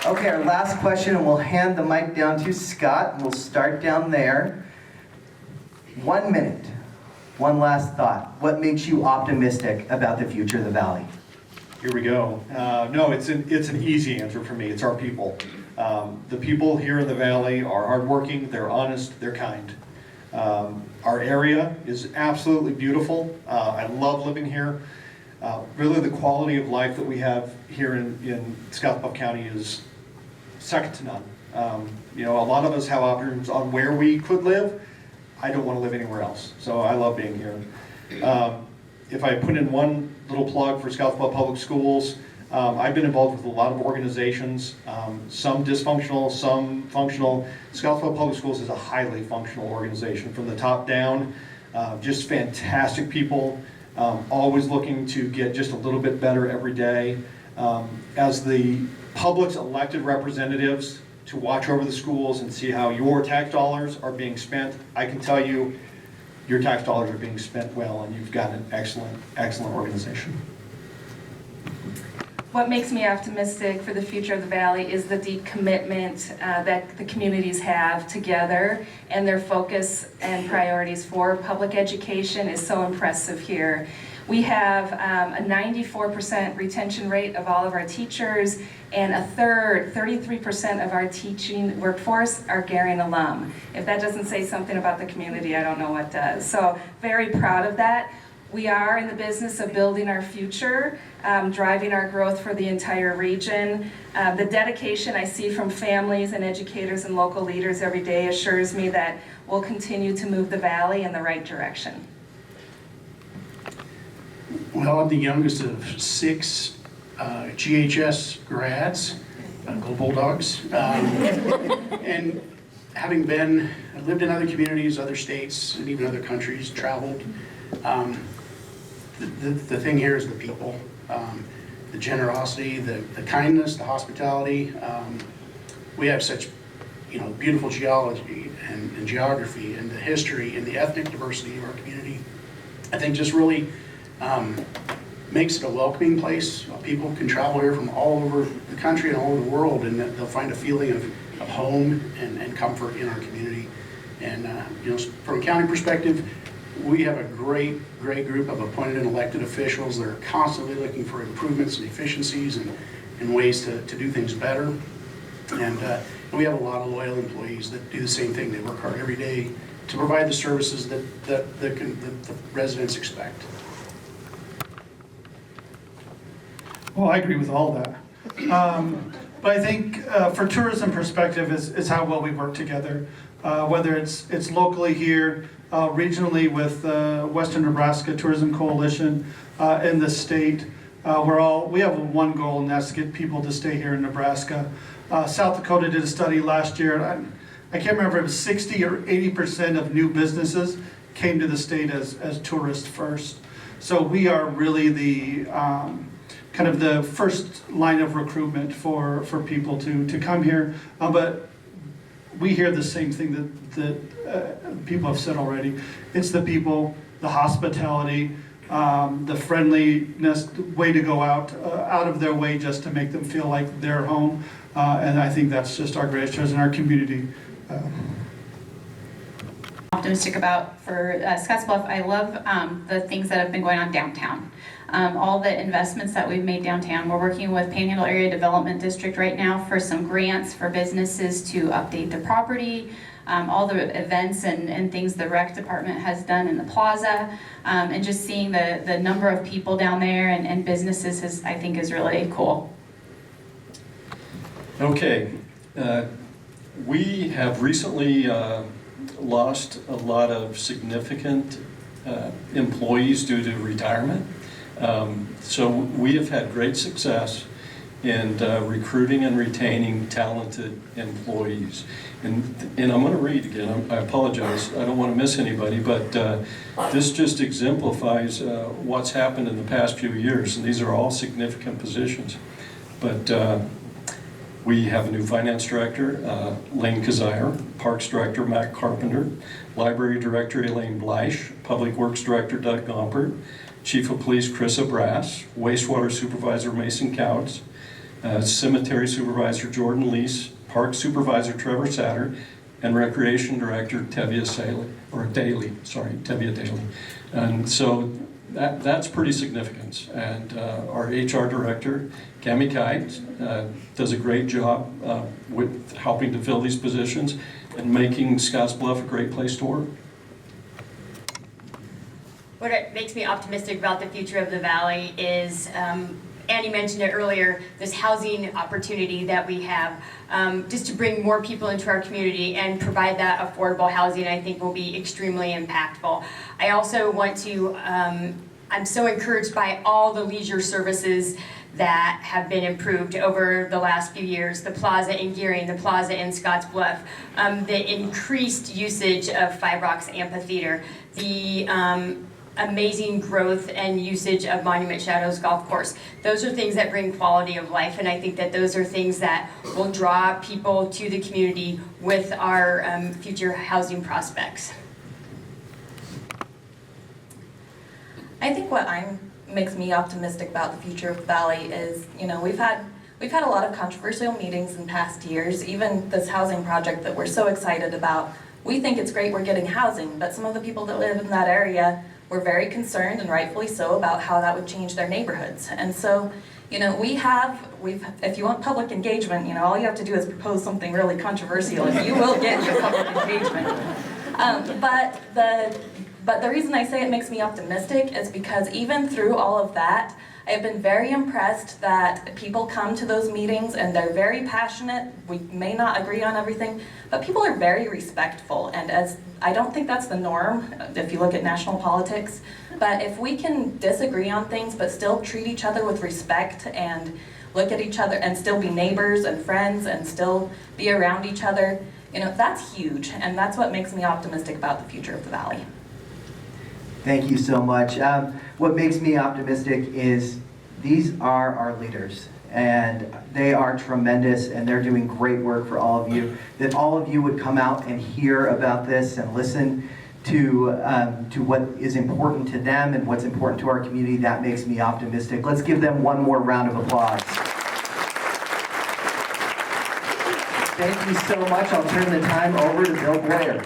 Okay, our last question, and we'll hand the mic down to Scott, and we'll start down there. 1 minute, one last thought. What makes you optimistic about the future of the Valley? Here we go. No, it's an easy answer for me. It's our people. The people here in the Valley are hardworking, they're honest, they're kind. Our area is absolutely beautiful. I love living here. Really the quality of life that we have here in Scotts Bluff County is second to none. You know, a lot of us have options on where we could live. I don't want to live anywhere else, so I love being here. If I put in one little plug for Scotts Bluff Public Schools, I've been involved with a lot of organizations, some dysfunctional, some functional. Scotts Bluff Public Schools is a highly functional organization from the top down. Just fantastic people, always looking to get just a little bit better every day. As the public's elected representatives to watch over the schools and see how your tax dollars are being spent, I can tell you your tax dollars are being spent well, and you've got an excellent, excellent organization. What makes me optimistic for the future of the Valley is the deep commitment that the communities have together, and their focus and priorities for public education is so impressive here. We have a 94% retention rate of all of our teachers, and 33% of our teaching workforce are Garion alum. If that doesn't say something about the community, I don't know what does. So very proud of that. We are in the business of building our future, driving our growth for the entire region. The dedication I see from families and educators and local leaders every day assures me that we'll continue to move the Valley in the right direction. Well, I'm the youngest of 6 GHS grads, Go Bulldogs. And having lived in other communities, other states, and even other countries, traveled, the thing here is the people, the generosity, the kindness, the hospitality. We have such, beautiful geology and geography and the history and the ethnic diversity of our community. I think just really makes it a welcoming place. People can travel here from all over the country and all over the world, and they'll find a feeling of home and comfort in our community. And from a county perspective, we have a great group of appointed and elected officials that are constantly looking for improvements and efficiencies and ways to do things better. And we have a lot of loyal employees that do the same thing. They work hard every day to provide the services that the residents expect. Well, I agree with all that. But I think for tourism perspective is how well we work together. Whether it's locally here, regionally with Western Nebraska Tourism Coalition, in the state, we have one goal, and that's to get people to stay here in Nebraska. South Dakota did a study last year, and I can't remember if it was 60 or 80% of new businesses came to the state as tourists first. So we are really the kind of the first line of recruitment for people to come here. But we hear the same thing that people have said already. It's the people, the hospitality, the friendliness, the way to go out of their way just to make them feel like they're home. And I think that's just our greatest treasure in our community. Optimistic about for Scotts Bluff. I love the things that have been going on downtown. All the investments that we've made downtown. We're working with Panhandle Area Development District right now for some grants for businesses to update the property. All the events and things the rec department has done in the plaza, and just seeing the number of people down there and businesses I think is really cool. Okay, we have recently lost a lot of significant employees due to retirement. So we have had great success in recruiting and retaining talented employees. And I'm going to read again. I apologize. I don't want to miss anybody, but this just exemplifies what's happened in the past few years. And these are all significant positions. But we have a new finance director, Lane Kazire, Parks Director, Matt Carpenter, Library Director, Elaine Bleish, Public Works Director, Doug Gompert, Chief of Police, Chris Brass, Wastewater Supervisor, Mason Couts, Cemetery Supervisor Jordan Lease, Park Supervisor Trevor Satter, and Recreation Director Tevye Daly. And so that's pretty significant. And our HR Director, Cami Kite, does a great job with helping to fill these positions and making Scottsbluff a great place to work. What makes me optimistic about the future of the Valley is, Andy mentioned it earlier, this housing opportunity that we have, just to bring more people into our community and provide that affordable housing, I think will be extremely impactful. I also want to, I'm so encouraged by all the leisure services that have been improved over the last few years. The plaza in Gearing, the plaza in Scottsbluff, the increased usage of Five Rocks Amphitheater, the amazing growth and usage of Monument Shadows Golf Course. Those are things that bring quality of life, and I think that those are things that will draw people to the community with our future housing prospects. I think what makes me optimistic about the future of the Valley is, we've had a lot of controversial meetings in past years, even this housing project that we're so excited about. We think it's great we're getting housing, but some of the people that live in that area were very concerned, and rightfully so, about how that would change their neighborhoods. And so, if you want public engagement, all you have to do is propose something really controversial, and you will get your public engagement. But the reason I say it makes me optimistic is because even through all of that, I have been very impressed that people come to those meetings and they're very passionate. We may not agree on everything, but people are very respectful. And I don't think that's the norm if you look at national politics. But if we can disagree on things but still treat each other with respect and look at each other and still be neighbors and friends and still be around each other, that's huge. And that's what makes me optimistic about the future of the Valley. Thank you so much. What makes me optimistic is these are our leaders, and they are tremendous, and they're doing great work for all of you. That all of you would come out and hear about this and listen to what is important to them and what's important to our community, that makes me optimistic. Let's give them one more round of applause. Thank you so much. I'll turn the time over to Bill Blair.